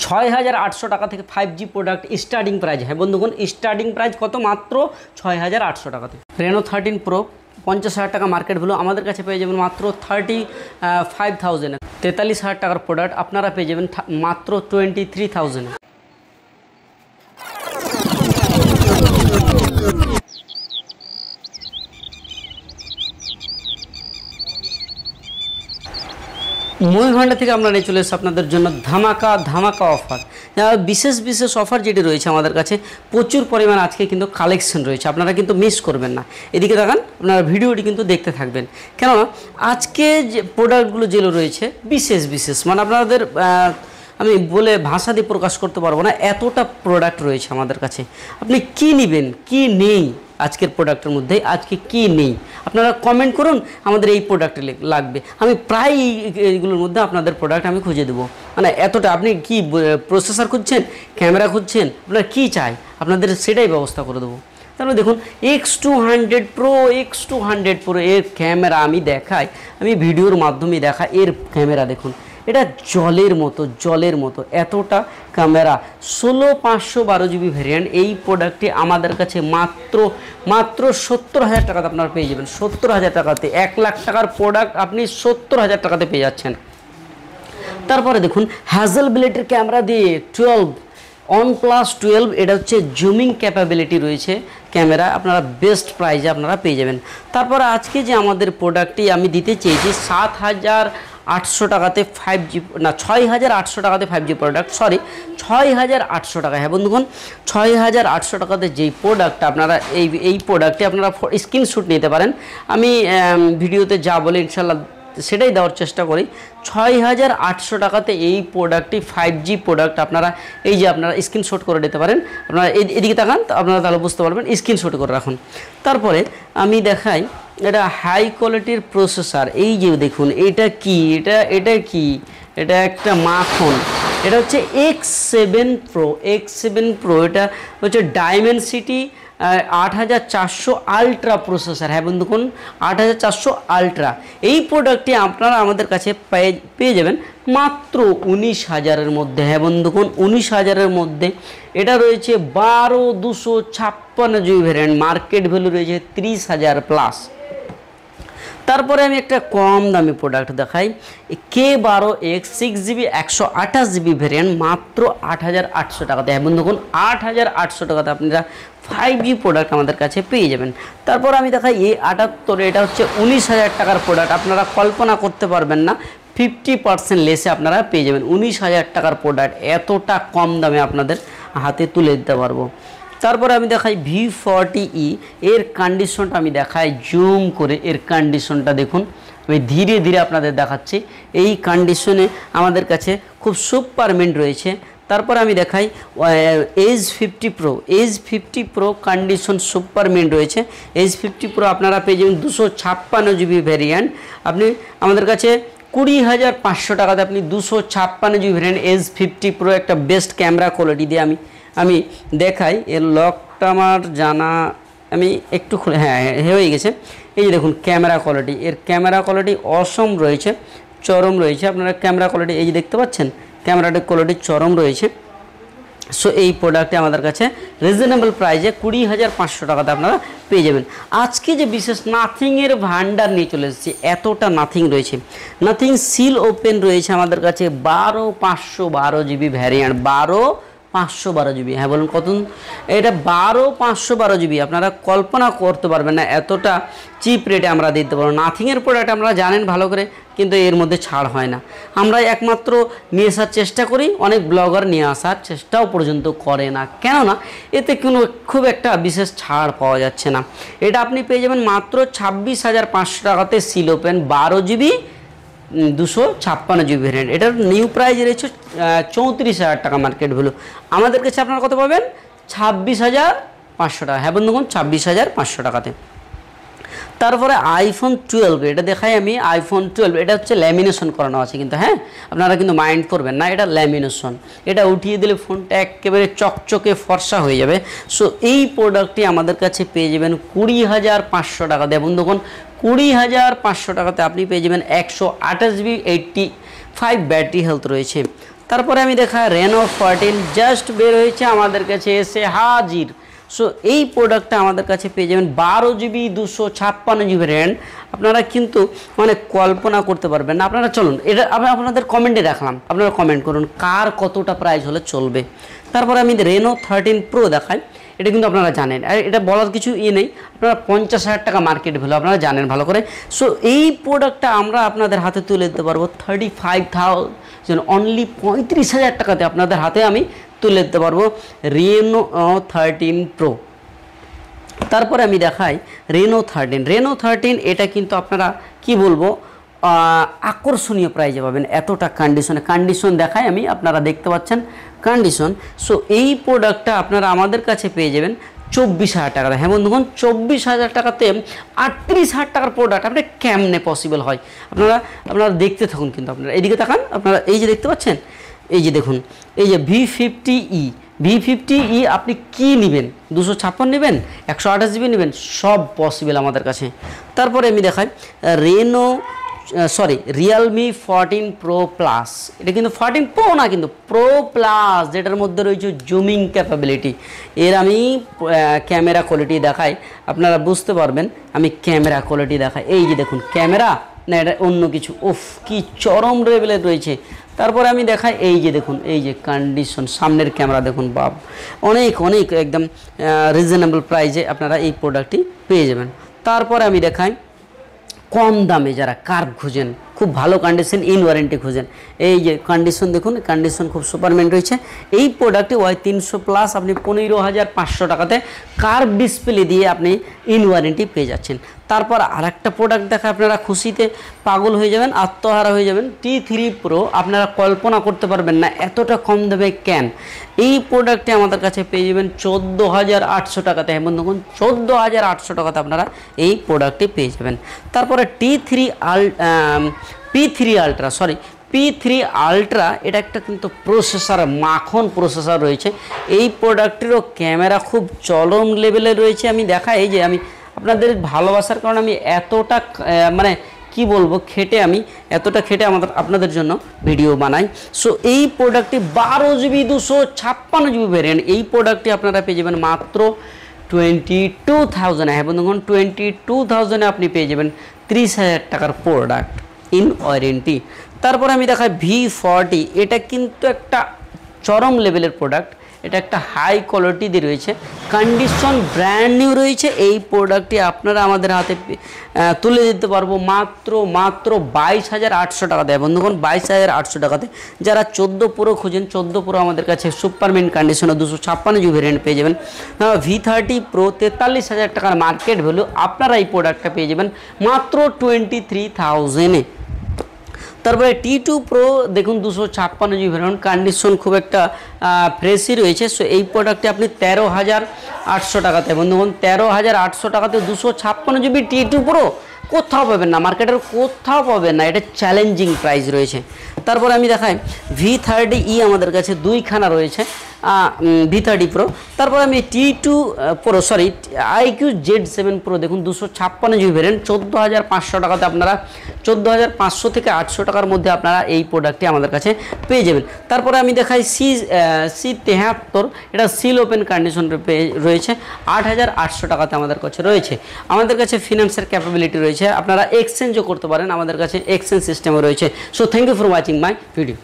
6800 টাকা থেকে 5G product starting price. হ্যাঁ বন্ধুগণ, স্টার্টিং প্রাইস কত? মাত্র 6800 টাকাতে। Reno 13 Pro 50,000 টাকা মার্কেট ভ্যালু, আমাদের কাছে পেয়ে যাবেন মাত্র 35,000। 43,000 টাকার প্রোডাক্ট আপনারা পেয়ে যাবেন মাত্র 23,000। ময়ূরভান্ডার থেকে আমরা নিয়ে চলে এসেছি আপনাদের জন্য ধামাকা অফার। বিশেষ অফার যেটি রয়েছে আমাদের কাছে প্রচুর পরিমাণ আজকে কিন্তু কালেকশন রয়েছে, আপনারা কিন্তু মিস করবেন না। এদিকে দেখান, আপনারা ভিডিওটি কিন্তু দেখতে থাকবেন, কেননা আজকে যে প্রোডাক্টগুলো যেগুলো রয়েছে বিশেষ মানে আপনাদের আমি বলে ভাষা দিয়ে প্রকাশ করতে পারবো না, এতটা প্রোডাক্ট রয়েছে আমাদের কাছে। আপনি কি নেবেন, কি নেই আজকের প্রোডাক্টের মধ্যে, আজকে কি নেই আপনারা কমেন্ট করুন, আমাদের এই প্রোডাক্ট লাগবে। আমি প্রায় এইগুলোর মধ্যে আপনাদের প্রোডাক্ট আমি খুঁজে দেবো, মানে এতটা। আপনি কি প্রসেসর খুঁজছেন, ক্যামেরা খুঁজছেন, আপনারা কী চাই আপনাদের সেটাই ব্যবস্থা করে দেবো। তাহলে দেখুন X200 Pro এর ক্যামেরা আমি দেখাই, আমি ভিডিওর মাধ্যমে দেখাই। এর ক্যামেরা দেখুন, এটা জলের মতো এতটা ক্যামেরা। 16512 GB variant. এই প্রোডাক্টটি আমাদের কাছে মাত্র 70,000 টাকাতে আপনারা পেয়ে যাবেন। 70,000 টাকাতে 1 লাখ টাকার প্রোডাক্ট আপনি 70,000 টাকাতে পেয়ে যাচ্ছেন। তারপরে দেখুন হ্যাজেল ব্লেডের ক্যামেরা দিয়ে 12 OnePlus 12, এটা হচ্ছে জুমিং ক্যাপাবিলিটি রয়েছে ক্যামেরা, আপনারা বেস্ট প্রাইজে আপনারা পেয়ে যাবেন। তারপরে আজকে যে আমাদের প্রোডাক্টটি আমি দিতে চেয়েছি 7,800 টাকাতে 5G না 6,800 টাকাতে 5G প্রোডাক্ট, সরি 6,800 টাকা। হ্যাঁ বন্ধুগণ, 6,800 টাকাতে যেই প্রোডাক্টটা আপনারা এই প্রোডাক্টটি আপনারা স্ক্রিনশট নিতে পারেন। আমি ভিডিওতে যা বলে ইনশাল্লাহ সেটাই দেওয়ার চেষ্টা করি। 6,800 টাকাতে এই প্রোডাক্টটি 5G প্রোডাক্ট আপনারা এই যে আপনারা স্ক্রিনশট করে নিতে পারেন। আপনারা এদিকে তাকান, আপনারা তাহলে বুঝতে পারবেন, স্ক্রিনশট করে রাখুন। তারপরে আমি দেখাই এটা হাই কোয়ালিটির প্রসেসর। এই যে দেখুন এটা কি, এটা কি, এটা একটা মাখন। এটা হচ্ছে X7 Pro, এটা হচ্ছে ডাইমেনসিটি 8400 আলট্রা প্রসেসর। হ্যাঁ বন্ধুগণ, 8400 আলট্রা। এই প্রোডাক্টটি আপনারা আমাদের কাছে পেয়ে যাবেন মাত্র 19,000-এর মধ্যে। হ্যাঁ বন্ধুগণ, 19,000-এর মধ্যে এটা রয়েছে 12256 GB ভ্যারিয়েন্ট, মার্কেট ভ্যালু রয়েছে 30,000 প্লাস। তারপরে আমি একটা কম দামি প্রোডাক্ট দেখাই, K12 X 6GB 128GB variant, মাত্র 8,800 টাকাতে। হ্যাঁ বন্ধুগণ, 8,800 টাকাতে আপনারা 5G প্রোডাক্ট আমাদের কাছে পেয়ে যাবেন। তারপর আমি দেখাই A78, এটা হচ্ছে 19,000 টাকার প্রোডাক্ট, আপনারা কল্পনা করতে পারবেন না, 50% লেসে আপনারা পেয়ে যাবেন। 19,000 টাকার প্রোডাক্ট এতটা কম দামে আপনাদের হাতে তুলে দিতে পারবো। তারপরে আমি দেখাই V40E, এর কন্ডিশনটা আমি দেখাই জুম করে। এর কন্ডিশনটা দেখুন, আমি ধীরে ধীরে আপনাদের দেখাচ্ছি। এই কন্ডিশনে আমাদের কাছে খুব সুপার মিন্ট রয়েছে। তারপর আমি দেখাই H50 Pro condition super mint রয়েছে। H50 Pro আপনারা পেয়ে যাবেন 256 GB ভ্যারিয়েন্ট। আপনি আমাদের কাছে 20,500 টাকাতে আপনি 256 GB ভ্যারিয়েন্ট H50 Pro একটা বেস্ট ক্যামেরা কোয়ালিটি দিয়ে আমি দেখাই। এর লকটা আমার জানা, আমি একটু খুলে, হ্যাঁ হয়ে গেছে। এই যে দেখুন ক্যামেরা কোয়ালিটি, এর ক্যামেরা কোয়ালিটি অসম রয়েছে, চরম রয়েছে। আপনারা ক্যামেরা কোয়ালিটি এই যে দেখতে পাচ্ছেন, ক্যামেরাটির কোয়ালিটি চরম রয়েছে। সো এই প্রোডাক্টটি আমাদের কাছে রিজনেবল প্রাইসে 20,500 টাকাতে আপনারা পেয়ে যাবেন। আজকে যে বিশেষ নাথিংয়ের ভান্ডার নিয়ে চলে এসেছি, এতটা নাথিং রয়েছে। নাথিং সিল ওপেন রয়েছে আমাদের কাছে 12,512 GB ভ্যারিয়েন্ট, 12,512 GB। হ্যাঁ বলুন কত? এটা 12,512 GB। আপনারা কল্পনা করতে পারবেন না এতটা চিপ রেটে আমরা দিতে পারবো। নাথিংয়ের প্রোডাক্ট আপনারা জানেন ভালো করে, কিন্তু এর মধ্যে ছাড় হয় না। আমরা একমাত্র নিয়ে আসার চেষ্টা করি, অনেক ব্লগার নিয়ে আসার চেষ্টাও পর্যন্ত করে না, কেননা এতে খুব একটা বিশেষ ছাড় পাওয়া যাচ্ছে না। এটা আপনি পেয়ে যাবেন মাত্র 26,500 টাকাতে seal open 12 GB 256 GB variant. এটার নিউ প্রাইস রয়েছে 34,000 টাকা মার্কেট ভ্যালু। আমাদের কাছে আপনারা কত পাবেন? 26,500 টাকা। হ্যাঁ বন্ধুগণ, 26,500 টাকাতে। তারপরে iPhone 12, এটা দেখাই আমি। iPhone 12 এটা হচ্ছে ল্যামিনেশন করানো আছে কিন্তু, হ্যাঁ আপনারা কিন্তু মাইন্ড করবেন না, এটা ল্যামিনেশন। এটা উঠিয়ে দিলে ফোনটা একেবারে চকচকে ফর্সা হয়ে যাবে। সো এই প্রোডাক্টটি আমাদের কাছে পেয়ে যাবেন 20,500 টাকা দিয়ে। বন্ধুগণ, 20,500 টাকাতে আপনি পেয়ে যাবেন 128GB 85 ব্যাটারি হেলথ রয়েছে। তারপরে আমি দেখাই রেনো 14 জাস্ট বের হয়েছে আমাদের কাছে এসে হাজির। সো এই প্রোডাক্টটা আমাদের কাছে পেয়ে যাবেন 12GB 256GB র্যান্ড। আপনারা কিন্তু মানে কল্পনা করতে পারবেন না। আপনারা চলুন এটা আমি আপনাদের কমেন্টে রাখলাম, আপনারা কমেন্ট করুন কার কতটা প্রাইস হলে চলবে। তারপরে আমি রেনো 13 প্রো দেখাই। এটা কিন্তু আপনারা জানেন, আর এটা বলার কিছু নেই, আপনারা 50,000 টাকা মার্কেট ভ্যালু আপনারা জানেন ভালো করে। সো এই প্রোডাক্টটা আমরা আপনাদের হাতে তুলে দিতে পারবো 35,000 অনলি 35,000 টাকাতে আপনাদের হাতে আমি তুলে দিতে পারবো রেনো 13 প্রো। তারপরে আমি দেখাই রেনো 13 এটা কিন্তু আপনারা কি বলবো আকর্ষণীয় প্রাইজে পাবেন, এতটা কন্ডিশন দেখাই আমি, আপনারা দেখতে পাচ্ছেন কন্ডিশন। সো এই প্রোডাক্টটা আপনারা আমাদের কাছে পেয়ে যাবেন 24,000 টাকাতে। হ্যাঁ বন্ধুগণ, 24,000 টাকাতে 38,000 টাকার প্রোডাক্ট আপনার কেমনে পসিবল হয়? আপনারা দেখতে থাকুন, কিন্তু আপনারা এইদিকে তাকান, আপনারা এই যে দেখতে পাচ্ছেন, এই যে দেখুন, এই যে V50e আপনি কি নেবেন, 256 নেবেন, 128GB নেবেন, সব পসিবল আমাদের কাছে। তারপরে আমি দেখাই রিয়েলমি 14 প্রো প্লাস। এটা কিন্তু 14 প্রো না, কিন্তু প্রো প্লাস, যেটার মধ্যে রয়েছে জুমিং ক্যাপাবিলিটি। এর আমি ক্যামেরা কোয়ালিটি দেখাই, আপনারা বুঝতে পারবেন। আমি ক্যামেরা কোয়ালিটি দেখাই, এই যে দেখুন ক্যামেরা না, এটা অন্য কিছু, উফ কি চরম লেভেলের রয়েছে। তারপরে আমি দেখাই, এই যে দেখুন, এই যে কন্ডিশন, সামনের ক্যামেরা দেখুন, বাপ অনেক একদম রিজনেবল প্রাইসে আপনারা এই প্রোডাক্টটি পেয়ে যাবেন। তারপরে আমি দেখাই কম দামে যারা কার্ভ খুঁজেন, খুব ভালো কন্ডিশন, ইন ওয়ারেন্টি খুঁজেন, এই যে কন্ডিশন দেখুন, কন্ডিশন খুব সুপারমেন্ট রয়েছে। এই প্রোডাক্টে Y300 প্লাস আপনি 15,500 টাকাতে কার্ভ ডিসপ্লে দিয়ে আপনি ইন ওয়ারেন্টি পেয়ে যাচ্ছেন। তারপর আরেকটা প্রোডাক্ট দেখা, আপনারা খুশিতে পাগল হয়ে যাবেন, আত্মহারা হয়ে যাবেন, T3 প্রো। আপনারা কল্পনা করতে পারবেন না এতটা কম দামে কেন। এই প্রোডাক্টে আমাদের কাছে পেয়ে যাবেন 14,800 টাকাতে। হ্যাঁ বন্ধুগণ, 14,800 টাকাতে আপনারা এই প্রোডাক্টটি পেয়ে যাবেন। তারপরে P3 আলট্রা, এটা একটা কিন্তু প্রসেসর, মাখন প্রসেসর রয়েছে। এই প্রোডাক্টেরও ক্যামেরা খুব চরম লেভেলে রয়েছে। আমি দেখাই, এই যে আমি আপনাদের ভালোবাসার কারণে আমি এতটা মানে কি বলবো এতটা খেটে আপনাদের জন্য ভিডিও বানাই। সো এই প্রোডাক্টটি 12GB 256GB ভ্যারিয়েন্ট। এই প্রোডাক্টটি আপনারা পেয়ে যাবেন মাত্র 22,000। হ্যাঁ বন্ধুগণ, 22,000-এ আপনি পেয়ে যাবেন 30,000 টাকার প্রোডাক্ট ইন ওয়ারেন্টি। তারপরে আমি দেখাই V40, এটা কিন্তু একটা চরম লেভেলের প্রোডাক্ট। এটা একটা হাই কোয়ালিটি দিয়ে রয়েছে, কন্ডিশন ব্র্যান্ড নিউ রয়েছে। এই প্রোডাক্টটি আপনারা আমাদের হাতে তুলে দিতে পারবো মাত্র 22,800 টাকা দেয়। বন্ধুগণ, 22,800 টাকাতে যারা 14 প্রো খুঁজেন, 14 প্রো আমাদের কাছে সুপারমেন্ট কন্ডিশনে 256GB ভ্যারিয়েন্ট পেয়ে যাবেন। V30 প্রো 43,000 টাকার মার্কেট ভ্যালু, আপনারা এই প্রোডাক্টটা পেয়ে যাবেন মাত্র 23,000-এ। তারপরে T2 প্রো দেখুন 256GB ভ্যারিয়েন্ট, কন্ডিশন খুব একটা ফ্রেশই রয়েছে। সো এই প্রোডাক্টে আপনি 13,800 টাকাতে, বন্ধুগণ 13,800 টাকাতে 256GB T2 প্রো কোথাও পাবেন না, মার্কেটের কোথাও পাবেন না, এটা চ্যালেঞ্জিং প্রাইস রয়েছে। তারপরে আমি দেখাই V30e আমাদের কাছে দুইখানা রয়েছে, V30 প্রো। তারপর আমি T2 pro IQ Z7 pro দেখুন 256GB ভ্যারিয়েন্ট, 14,500 টাকাতে আপনারা 14,500 থেকে 800 টাকার মধ্যে আপনারা এই প্রোডাক্টটি আমাদের কাছে পেয়ে যাবেন। তারপরে আমি দেখাই C73, এটা সিল ওপেন কন্ডিশন রয়েছে, 8,800 টাকাতে আমাদের কাছে রয়েছে। আমাদের কাছে ফিনান্সের ক্যাপাবিলিটি রয়েছে, আপনারা এক্সচেঞ্জও করতে পারেন, আমাদের কাছে এক্সচেঞ্জ সিস্টেমও রয়েছে। So thank you for watching my video.